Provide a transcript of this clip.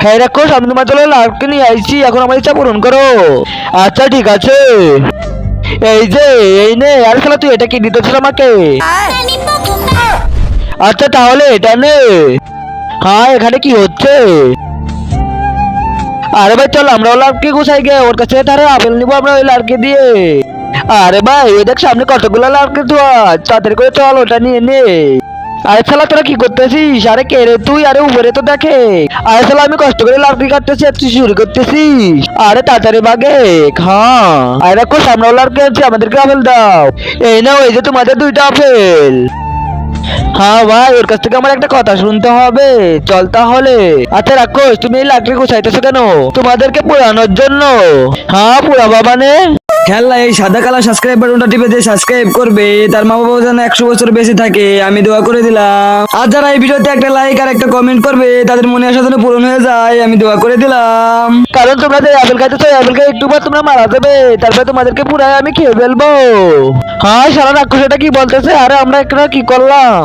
হ্যাঁ রাক্ষস, আমি তোমার জন্য লাড়কে নিয়ে আইছি, এখন আমার ইচ্ছা পূরণ করো। আচ্ছা ঠিক আছে, এই যে এই নে। আরে শালা তুই এটা কি দিতেছিস আমাকে? আচ্ছা তাহলে এটা নে। হ্যাঁ এখানে কি হচ্ছে? আরে ভাই চল আমরা ওই লাড়কে গুছাই গে, ওর কাছে তাহলে আপেল নিবো আমরা ওই লাড়কে দিয়ে। আরে ভাই ওই দেখ সামনে কতগুলো লাড়কে ধোয়া, তাড়াতাড়ি করে চল ওটা নিয়ে নে। আরে শালা তোরা কি করতেছিস? আরে কে রে তুই? আরে উপরে তো দেখে। আরে শালা আমি কষ্ট করে লাকড়ি কাটতেছি আর তুই চুরি করতেছিস। আরে তাড়াতাড়ি ভাগে খা। আরে দেখো সামনে লাকড়ি আছে, আমাদেরকে আপেল দাও। এই নাও, এই যে তোমাদের দুইটা আপেল। হ্যাঁ ভাই, ওর কাছ থেকে আমার একটা কথা শুনতে হবে। চল তাহলে। আচ্ছা রাক্ষস, তুমি এই লাকড়ি গুছাইতেছো কেন? তোমাদেরকে পোড়ানোর জন্য। হ্যাঁ পোড়াবা মানে? খেলনা এই সাদা কালা সাবস্ক্রাইব বাটনটা টিপে দিয়ে সাবস্ক্রাইব করবে, তার মা বাবা যেন 100 বছর বেঁচে থাকে, আমি দোয়া করে দিলাম। আর যারা এই ভিডিওতে একটা লাইক আর একটা কমেন্ট করবে, তাদের মনে আশা যেন পূরণ হয়ে যায়, আমি দোয়া করে দিলাম। কারণ তোমরা যে আপেল খাইতেছো, আপেল খাই একটু পর তোমরা মারা যাবে, তারপরে তোমাদেরকে পুরাই আমি খেয়ে ফেলবো। হ্যাঁ সারা রাক্ষস এটা কি বলতেছে? আরে আমরা একটা কি করলাম?